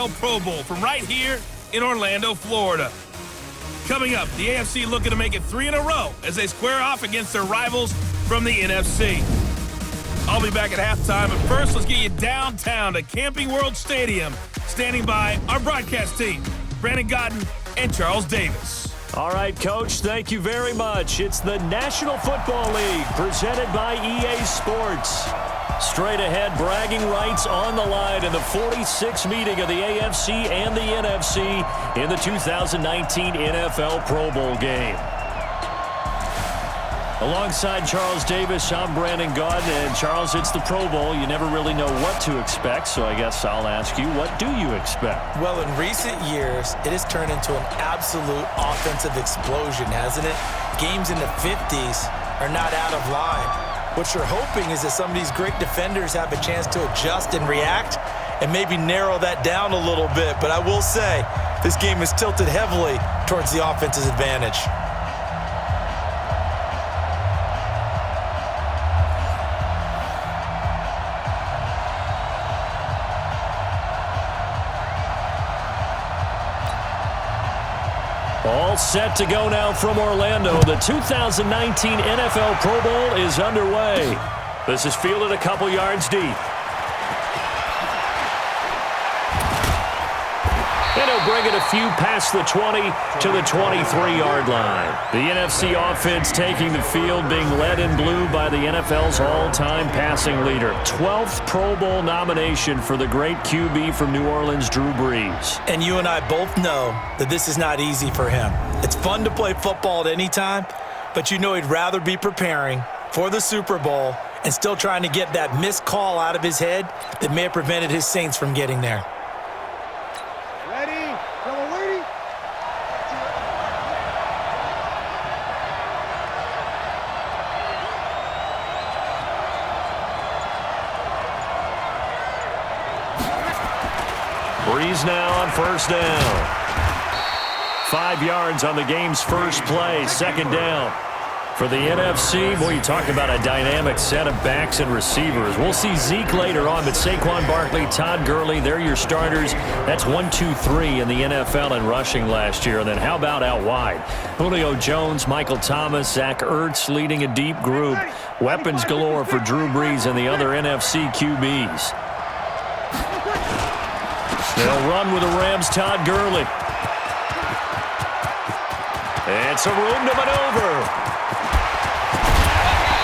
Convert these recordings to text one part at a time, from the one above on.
NFL Pro Bowl from right here in Orlando, Florida. Coming up, the AFC looking to make it 3 in a row as they square off against their rivals from the NFC. I'll be back at halftime, but first let's get you downtown to Camping World Stadium. Standing by our broadcast team, Brandon Godden and Charles Davis. All right, Coach, thank you very much. It's the National Football League presented by EA Sports. Straight ahead, bragging rights on the line in the 46th meeting of the AFC and the NFC in the 2019 NFL Pro Bowl game. Alongside Charles Davis, I'm Brandon Godden. And Charles, it's the Pro Bowl. You never really know what to expect, so I guess I'll ask you, what do you expect? Well, in recent years, it has turned into an absolute offensive explosion, hasn't it? Games in the 50s are not out of line. What you're hoping is that some of these great defenders have a chance to adjust and react and maybe narrow that down a little bit. But I will say, this game is tilted heavily towards the offense's advantage. All set to go now from Orlando. The 2019 NFL Pro Bowl is underway. This is fielded a couple yards deep. And he'll bring it a few past the 20 to the 23-yard line. The NFC offense taking the field, being led in blue by the NFL's all-time passing leader. 12th Pro Bowl nomination for the great QB from New Orleans, Drew Brees. And you and I both know that this is not easy for him. It's fun to play football at any time, but you know he'd rather be preparing for the Super Bowl and still trying to get that missed call out of his head that may have prevented his Saints from getting there. Brees now on first down. 5 yards on the game's first play, second down. For the NFC, boy, you talk about a dynamic set of backs and receivers. We'll see Zeke later on, but Saquon Barkley, Todd Gurley, they're your starters. That's 1, 2, 3 in the NFL in rushing last year. And then how about out wide? Julio Jones, Michael Thomas, Zach Ertz leading a deep group. Weapons galore for Drew Brees and the other NFC QBs. They'll run with the Rams' Todd Gurley. And some room to maneuver.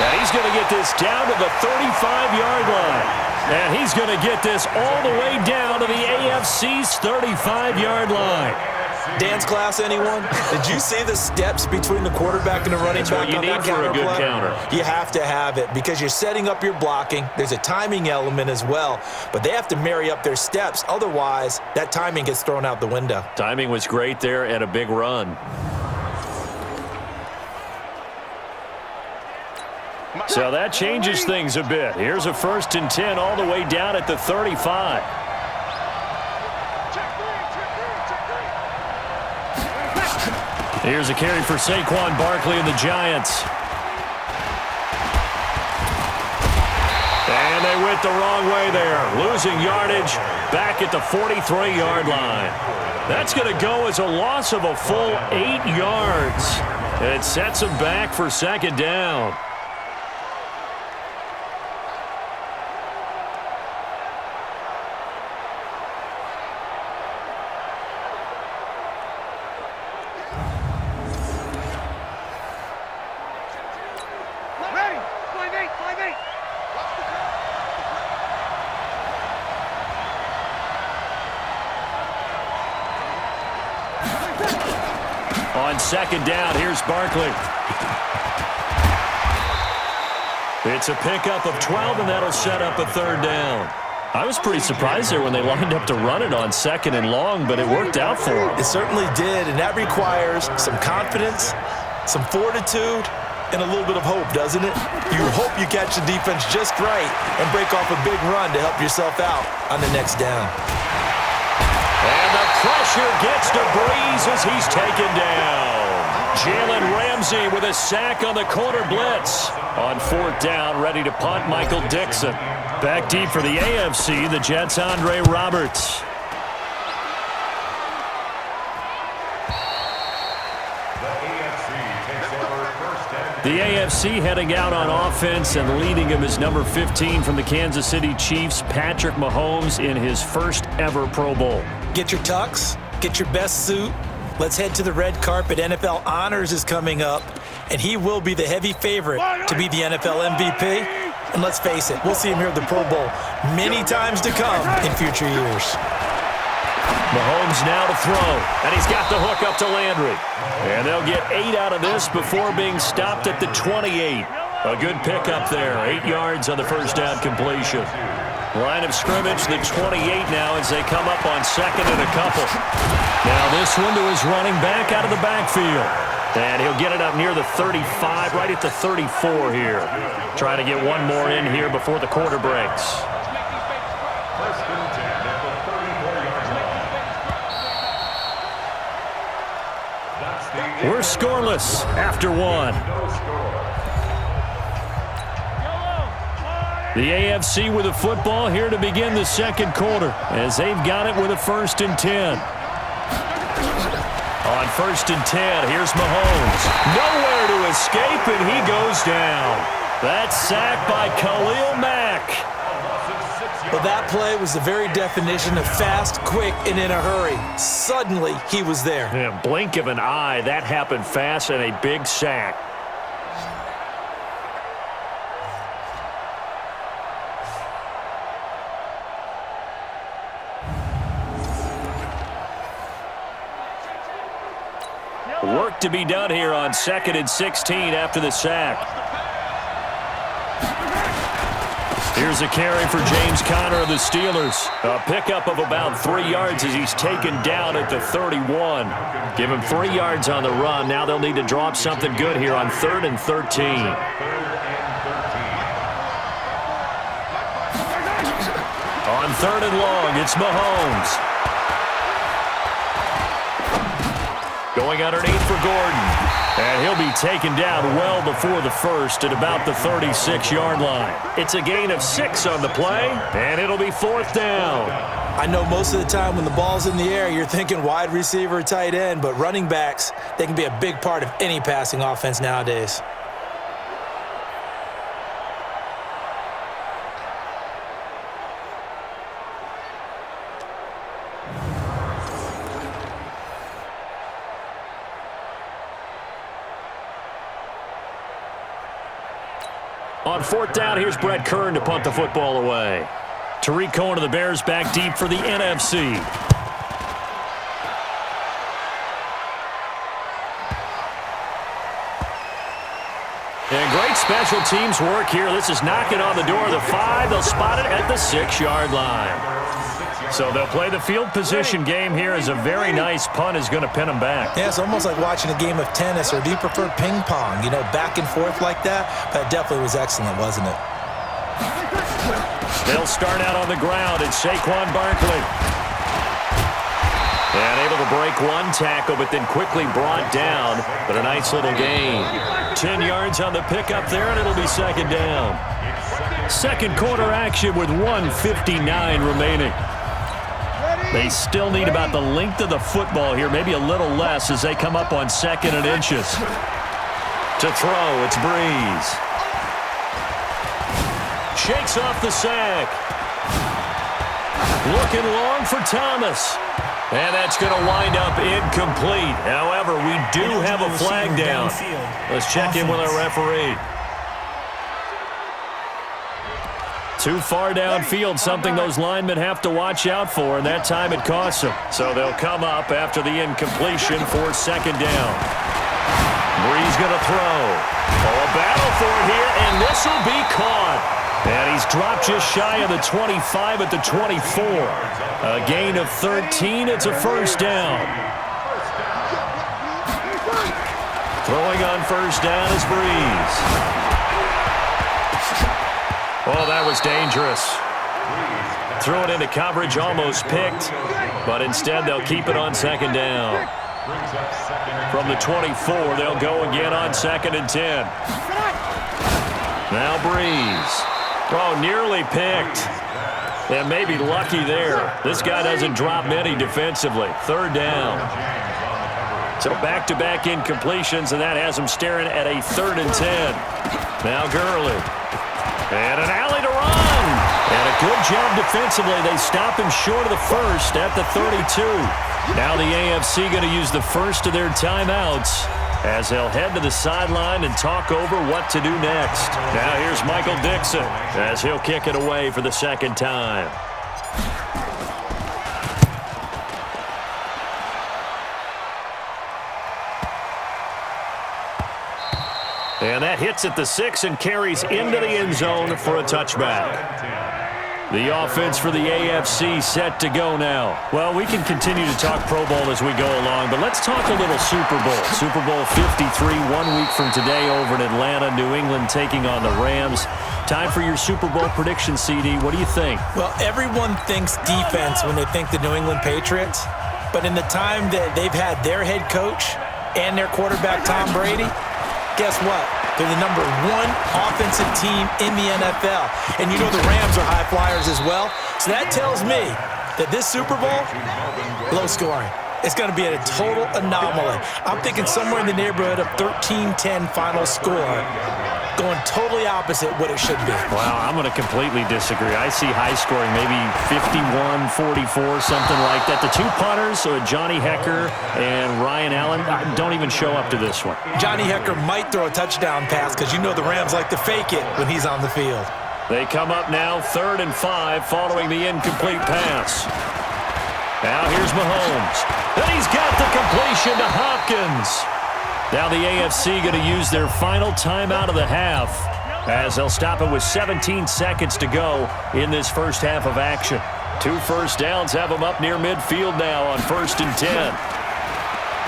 And he's going to get this down to the 35-yard line. And he's going to get this all the way down to the AFC's 35-yard line. Dance class, anyone? Did you see the steps between the quarterback and the running back? That's what you need for a good counter. You have to have it because you're setting up your blocking. There's a timing element as well, but they have to marry up their steps. Otherwise, that timing gets thrown out the window. Timing was great there and a big run. So that changes things a bit. Here's a 1st and 10 all the way down at the 35. Here's a carry for Saquon Barkley and the Giants. And they went the wrong way there. Losing yardage back at the 43-yard line. That's going to go as a loss of a full 8 yards. And it sets them back for second down. On second down, here's Barkley. It's a pickup of 12, and that'll set up a third down. I was pretty surprised there when they lined up to run it on second and long, but it worked out for them. It certainly did, and that requires some confidence, some fortitude, and a little bit of hope, doesn't it? You hope you catch the defense just right and break off a big run to help yourself out on the next down. And the pressure gets to Brees as he's taken down. Jalen Ramsey with a sack on the corner blitz. On 4th down, ready to punt, Michael Dixon. Back deep for the AFC, the Jets' Andre Roberts. The AFC heading out on offense, and leading him is number 15 from the Kansas City Chiefs, Patrick Mahomes, in his first ever Pro Bowl. Get your tux, get your best suit. Let's head to the red carpet. NFL Honors is coming up, and he will be the heavy favorite to be the NFL MVP. And let's face it, we'll see him here at the Pro Bowl many times to come in future years. Mahomes now to throw, and he's got the hook up to Landry. And they'll get 8 out of this before being stopped at the 28. A good pickup there, 8 yards on the first down completion. Line of scrimmage, the 28 now as they come up on second and a couple. Now this one to his running back out of the backfield. And he'll get it up near the 35, right at the 34 here. Trying to get one more in here before the quarter breaks. We're scoreless after one. The AFC with a football here to begin the second quarter as they've got it with a 1st and 10. On 1st and 10, here's Mahomes. Nowhere to escape, and he goes down. That's sacked by Khalil Mack. Well, that play was the very definition of fast, quick, and in a hurry. Suddenly, he was there. Yeah, blink of an eye, that happened fast, and a big sack. Work to be done here on 2nd and 16 after the sack. Here's a carry for James Conner of the Steelers. A pickup of about 3 yards as he's taken down at the 31. Give him 3 yards on the run. Now they'll need to draw up something good here on 3rd and 13. On 3rd and long, it's Mahomes. Going underneath for Gordon. And he'll be taken down well before the first at about the 36-yard line. It's a gain of 6 on the play, and it'll be 4th down. I know most of the time when the ball's in the air, you're thinking wide receiver, tight end, but running backs, they can be a big part of any passing offense nowadays. On 4th down, here's Brett Kern to punt the football away. Tariq Cohen of the Bears back deep for the NFC. And great special teams work here. This is knocking on the door of the 5. They'll spot it at the 6-yard line. So they'll play the field position game here as a very nice punt is going to pin them back. Yeah, it's almost like watching a game of tennis, or do you prefer ping pong? You know, back and forth like that? That definitely was excellent, wasn't it? They'll start out on the ground. It's Saquon Barkley. And able to break one tackle, but then quickly brought down. But a nice little gain. 10 yards on the pickup there, and it'll be 2nd down. Second quarter action with 1:59 remaining. They still need about the length of the football here, maybe a little less as they come up on 2nd and inches. To throw, it's Breeze. Shakes off the sack. Looking long for Thomas. And that's going to wind up incomplete. However, we do have a flag down. Let's check in with our referee. Too far downfield, something those linemen have to watch out for, and that time it costs them. So they'll come up after the incompletion for 2nd down. Breeze going to throw. Oh, a battle for it here, and this will be caught. And he's dropped just shy of the 25 at the 24. A gain of 13. It's a 1st down. Throwing on 1st down is Breeze. Oh, that was dangerous. Threw it into coverage, almost picked, but instead they'll keep it on 2nd down. From the 24, they'll go again on 2nd and 10. Now Breeze. Oh, nearly picked. And maybe lucky there. This guy doesn't drop many defensively. 3rd down. So back-to-back incompletions, and that has them staring at a 3rd and 10. Now Gurley. And an alley to run. And a good job defensively. They stop him short of the first at the 32. Now the AFC going to use the first of their timeouts as they'll head to the sideline and talk over what to do next. Now here's Michael Dixon as he'll kick it away for the second time. And that hits at the 6 and carries into the end zone for a touchback. The offense for the AFC set to go now. Well, we can continue to talk Pro Bowl as we go along, but let's talk a little Super Bowl. Super Bowl 53, 1 week from today over in Atlanta, New England taking on the Rams. Time for your Super Bowl prediction, CD. What do you think? Well, everyone thinks defense when they think the New England Patriots, but in the time that they've had their head coach and their quarterback, Tom Brady, guess what? They're the #1 offensive team in the NFL. And you know the Rams are high flyers as well. So that tells me that this Super Bowl, low scoring. It's going to be a total anomaly. I'm thinking somewhere in the neighborhood of 13-10 final score, going totally opposite what it should be. Wow, I'm going to completely disagree. I see high scoring, maybe 51-44, something like that. The two punters, Johnny Hecker and Ryan Allen, don't even show up to this one. Johnny Hecker might throw a touchdown pass because you know the Rams like to fake it when he's on the field. They come up now 3rd and 5 following the incomplete pass. Now here's Mahomes. And he's got the completion to Hopkins. Now the AFC going to use their final timeout of the half as they'll stop it with 17 seconds to go in this first half of action. 2 first downs have them up near midfield now on 1st and 10.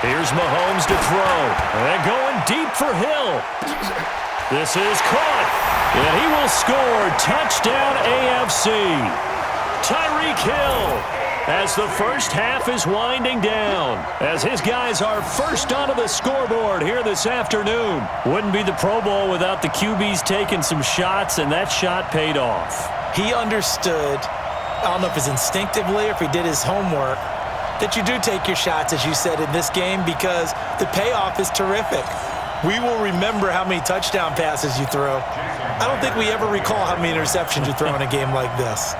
Here's Mahomes to throw. And going deep for Hill. This is caught. And he will score. Touchdown AFC. Tyreek Hill. As the first half is winding down, as his guys are first onto the scoreboard here this afternoon. Wouldn't be the Pro Bowl without the QBs taking some shots, and that shot paid off. He understood, I don't know if it's instinctively or if he did his homework, that you do take your shots, as you said, in this game because the payoff is terrific. We will remember how many touchdown passes you throw. I don't think we ever recall how many interceptions you throw in a game like this.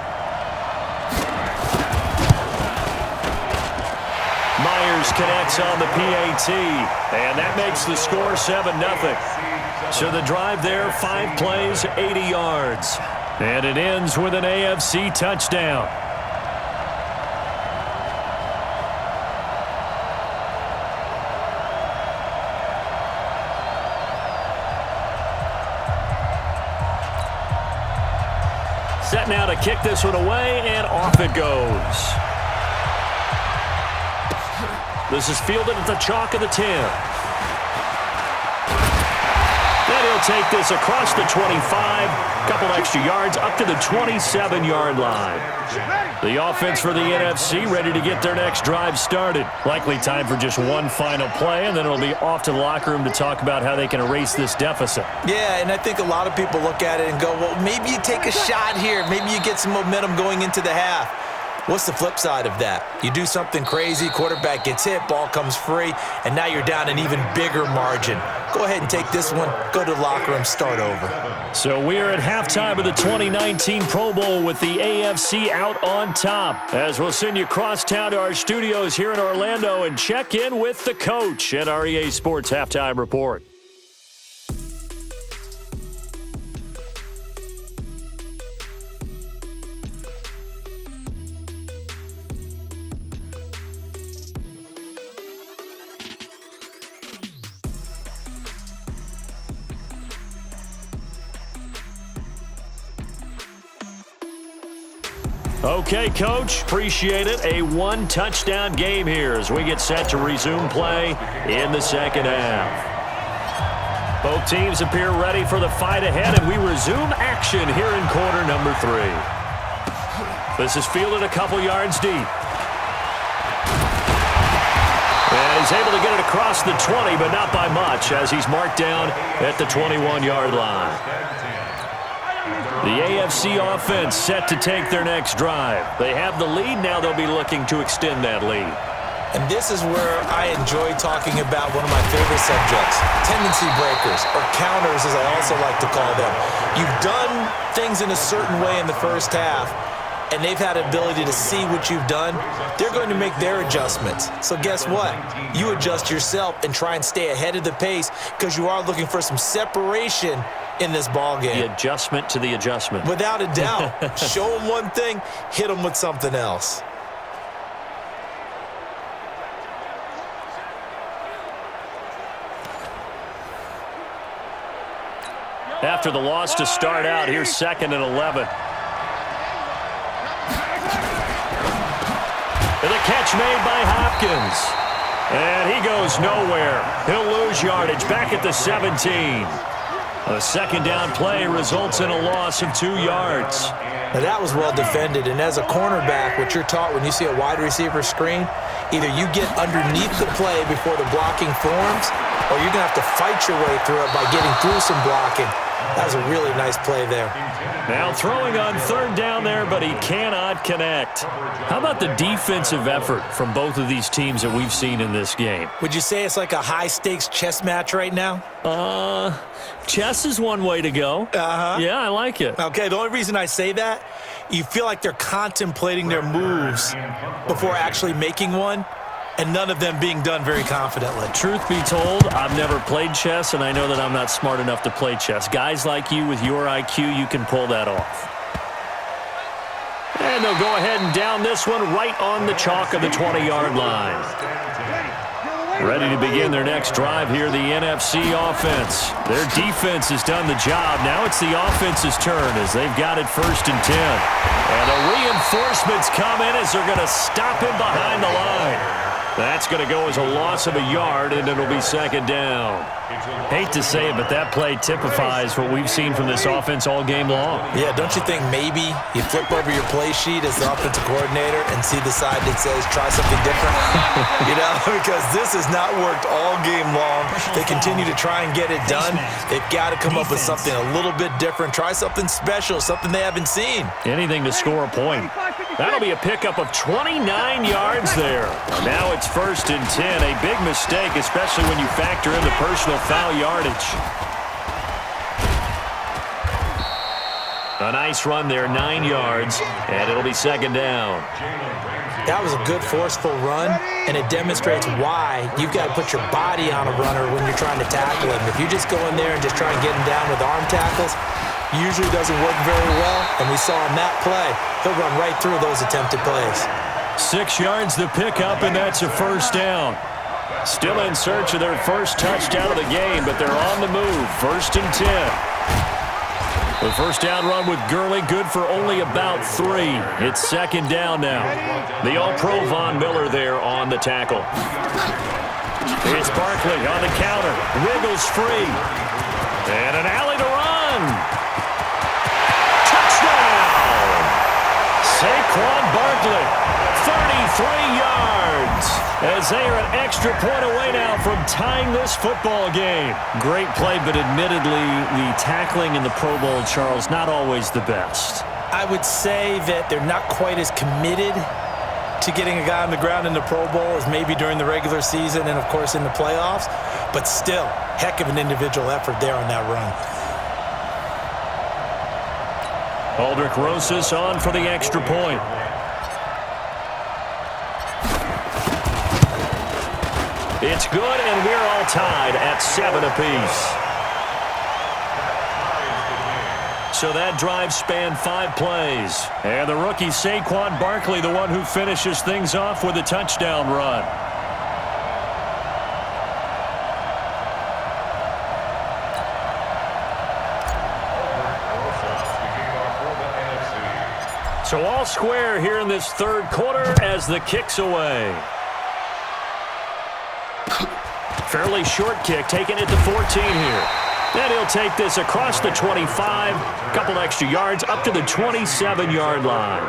Connects on the PAT, and that makes the score 7-0. So the drive there, 5 plays, 80 yards. And it ends with an AFC touchdown. Set now to kick this one away, and off it goes. This is fielded at the chalk of the 10. Then he'll take this across the 25. Couple extra yards up to the 27-yard line. The offense for the NFC ready to get their next drive started. Likely time for just one final play, and then it'll be off to the locker room to talk about how they can erase this deficit. Yeah, and I think a lot of people look at it and go, well, maybe you take a shot here. Maybe you get some momentum going into the half. What's the flip side of that? You do something crazy, quarterback gets hit, ball comes free, and now you're down an even bigger margin. Go ahead and take this one, go to the locker room, start over. So we're at halftime of the 2019 Pro Bowl with the AFC out on top. As we'll send you across town to our studios here in Orlando and check in with the coach at our EA Sports Halftime Report. Okay, Coach, appreciate it. A one-touchdown game here as we get set to resume play in the second half. Both teams appear ready for the fight ahead, and we resume action here in quarter number 3. This is fielded a couple yards deep. And he's able to get it across the 20, but not by much, as he's marked down at the 21-yard line. The AFC offense set to take their next drive. They have the lead. Now they'll be looking to extend that lead. And this is where I enjoy talking about one of my favorite subjects, tendency breakers, or counters as I also like to call them. You've done things in a certain way in the first half, and they've had an ability to see what you've done. They're going to make their adjustments. So guess what? You adjust yourself and try and stay ahead of the pace because you are looking for some separation in this ball game. The adjustment to the adjustment. Without a doubt. Show them one thing, hit them with something else. After the loss to start out, here's 2nd and 11. And the catch made by Hopkins. And he goes nowhere. He'll lose yardage back at the 17. A second down play results in a loss of 2 yards. Now that was well defended, and as a cornerback, what you're taught when you see a wide receiver screen, either you get underneath the play before the blocking forms, or you're going to have to fight your way through it by getting through some blocking. That was a really nice play there. Now throwing on 3rd down there, but he cannot connect. How about the defensive effort from both of these teams that we've seen in this game? Would you say it's like a high-stakes chess match right now? Chess is one way to go. Yeah, I like it. Okay, the only reason I say that, you feel like they're contemplating their moves before actually making one, and none of them being done very confidently. Truth be told, I've never played chess, and I know that I'm not smart enough to play chess. Guys like you with your IQ, you can pull that off. And they'll go ahead and down this one right on the chalk of the 20-yard line. Ready to begin their next drive here, the NFC offense. Their defense has done the job. Now it's the offense's turn as they've got it 1st and 10. And the reinforcements come in as they're going to stop him behind the line. That's going to go as a loss of a yard, and it'll be 2nd down. Hate to say it, but that play typifies what we've seen from this offense all game long. Yeah, don't you think maybe you flip over your play sheet as the offensive coordinator and see the side that says try something different? You know, because this has not worked all game long. They continue to try and get it done. They've got to come up with something a little bit different. Try something special, something they haven't seen. Anything to score a point. That'll be a pickup of 29 yards there. Now it's 1st and 10. A big mistake, especially when you factor in the personal foul yardage. A nice run there, 9 yards, and it'll be 2nd down. That was a good forceful run, and it demonstrates why you've got to put your body on a runner when you're trying to tackle him. If you just go in there and just try and get him down with arm tackles, usually doesn't work very well, and we saw in that play, he'll run right through those attempted plays. 6 yards to pick up, and that's a 1st down. Still in search of their first touchdown of the game, but they're on the move. 1st and 10. The 1st down run with Gurley, good for only about 3. It's 2nd down now. The All-Pro Von Miller there on the tackle. It's Barkley on the counter. Wiggles free. And an alley to run. Touchdown! Saquon Barkley. 33 yards as they are an extra point away now from tying this football game. Great play, but admittedly, the tackling in the Pro Bowl, Charles, not always the best. I would say that they're not quite as committed to getting a guy on the ground in the Pro Bowl as maybe during the regular season and, of course, in the playoffs. But still, heck of an individual effort there on that run. Aldrich Rosas on for the extra point. It's good, and we're all tied at 7 apiece. So that drive spanned 5 plays. And the rookie Saquon Barkley, the one who finishes things off with a touchdown run. So all square here in this 3rd quarter as the kick's away. Fairly short kick, taking it to 14 here. Then he'll take this across the 25, couple extra yards, up to the 27-yard line.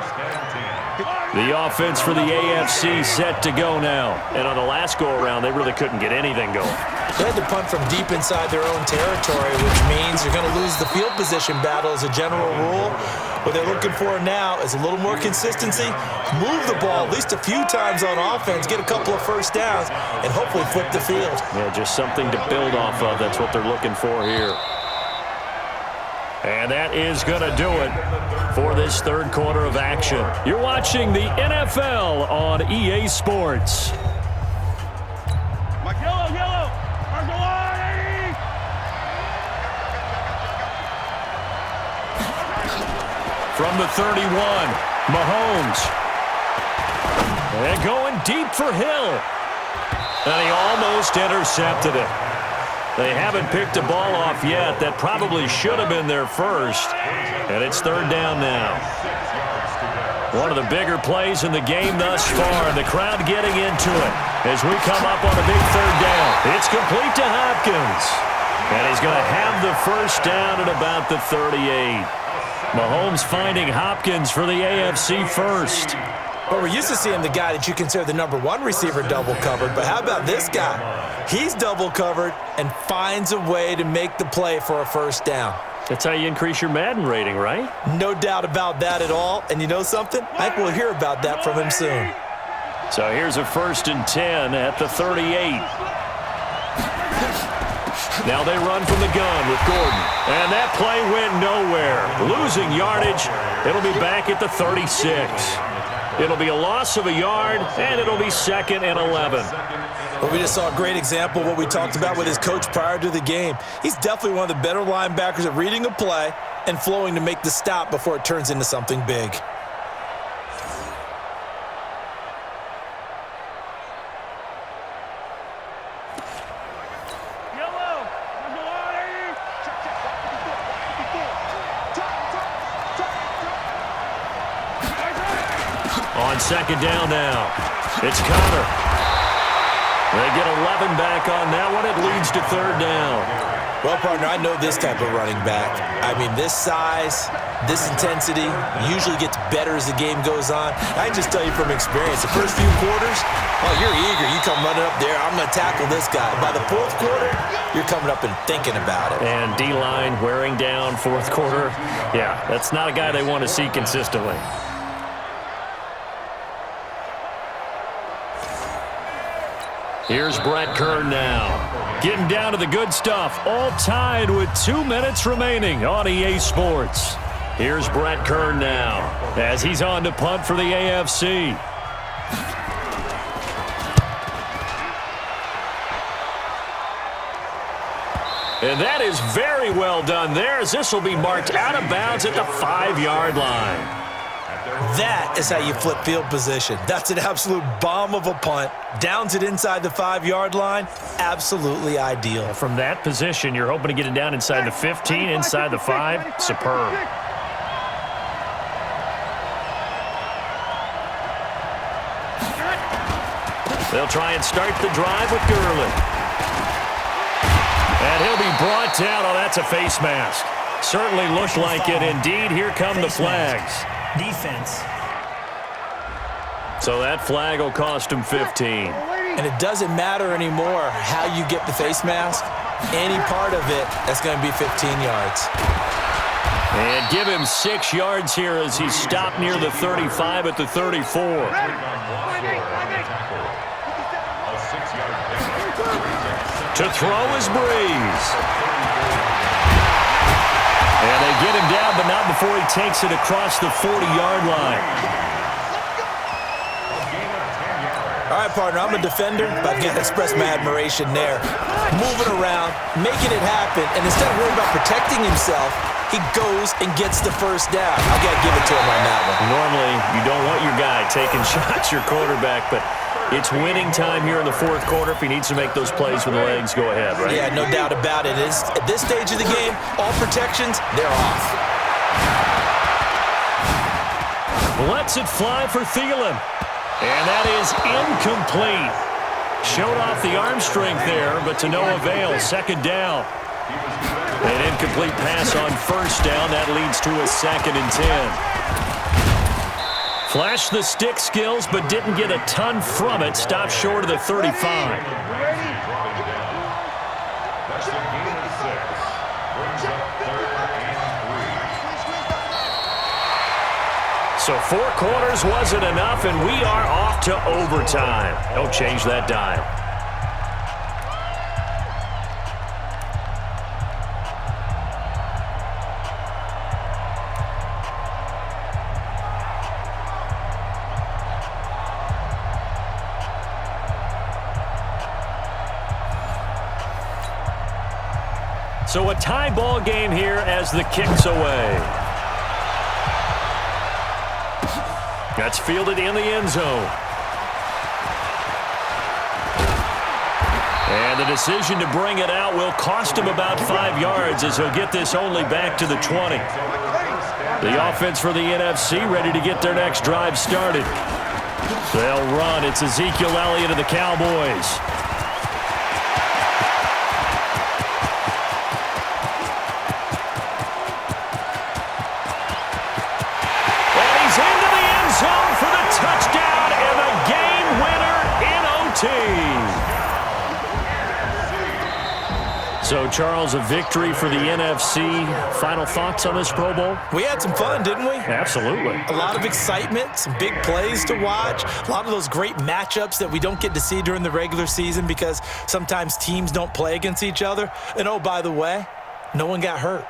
The offense for the AFC set to go now. And on the last go-around, they really couldn't get anything going. They had to punt from deep inside their own territory, which means you're going to lose the field position battle as a general rule. What they're looking for now is a little more consistency, move the ball at least a few times on offense, get a couple of first downs, and hopefully flip the field. Yeah, just something to build off of. That's what they're looking for here. And that is going to do it for this third quarter of action. You're watching the NFL on EA Sports. From the 31, Mahomes. And going deep for Hill. And he almost intercepted it. They haven't picked a ball off yet. That probably should have been their first. And it's third down now. One of the bigger plays in the game thus far. The crowd getting into it as we come up on a big third down. It's complete to Hopkins. And he's going to have the first down at about the 38. Mahomes finding Hopkins for the AFC first. Well, we're used to seeing the guy that you consider the number one receiver double covered, but how about this guy? He's double covered and finds a way to make the play for a first down. That's how you increase your Madden rating, right? No doubt about that at all. And you know something? I think we'll hear about that from him soon. So here's a 1st and 10 at the 38. Now they run from the gun with Gordon. And that play went nowhere. Losing yardage. It'll be back at the 36. It'll be a loss of a yard, and it'll be 2nd and 11. Well, we just saw a great example of what we talked about with his coach prior to the game. He's definitely one of the better linebackers at reading a play and flowing to make the stop before it turns into something big. On 2nd down now, it's Connor. They get 11 back on that one. It leads to 3rd down. Well, partner, I know this type of running back. I mean, this size, this intensity usually gets better as the game goes on. I can just tell you from experience, the first few quarters, oh, you're eager. You come running up there, I'm going to tackle this guy. By the 4th quarter, you're coming up and thinking about it. And D-line wearing down 4th quarter. Yeah, that's not a guy they want to see consistently. Here's Brett Kern now. Getting down to the good stuff. All tied with 2 minutes remaining on EA Sports. Here's Brett Kern now as he's on to punt for the AFC. And that is very well done there as this will be marked out of bounds at the 5-yard line. That is how you flip field position. That's an absolute bomb of a punt. Downs it inside the 5-yard line. Absolutely ideal. From that position, you're hoping to get it down inside the 15, inside the 5. Superb. They'll try and start the drive with Gurley. And he'll be brought down. Oh, that's a face mask. Certainly looked like it. Indeed, here come the flags. Defense. So that flag will cost him 15. And it doesn't matter anymore how you get the face mask. Any part of it, that's going to be 15 yards. And give him 6 yards here as he's stopped near the 35 at the 34. To throw is Breeze. And they get him down, but not before he takes it across the 40-yard line. All right, partner, I'm a defender, but I've got to express my admiration there. Moving around, making it happen, and instead of worrying about protecting himself, he goes and gets the first down. I've got to give it to him on that one. Normally, you don't want your guy taking shots, your quarterback, but it's winning time here in the 4th quarter. If he needs to make those plays with the legs, go ahead, right? Yeah, no doubt about it. At this stage of the game, all protections, they're off. Lets it fly for Thielen. And that is incomplete. Showed off the arm strength there, but to no avail. 2nd down. An incomplete pass on 1st down. That leads to a 2nd and 10. Flashed the stick skills, but didn't get a ton from it. Stopped short of the 35. So 4 quarters wasn't enough, and we are off to overtime. Don't change that dial. So a tie ball game here as the kick's away. That's fielded in the end zone. And the decision to bring it out will cost him about 5 yards as he'll get this only back to the 20. The offense for the NFC ready to get their next drive started. They'll run. It's Ezekiel Elliott of the Cowboys. For the touchdown and the game winner in OT. So, Charles, a victory for the NFC. Final thoughts on this Pro Bowl? We had some fun, didn't we? Absolutely. A lot of excitement, some big plays to watch, a lot of those great matchups that we don't get to see during the regular season because sometimes teams don't play against each other. And, oh, by the way, no one got hurt.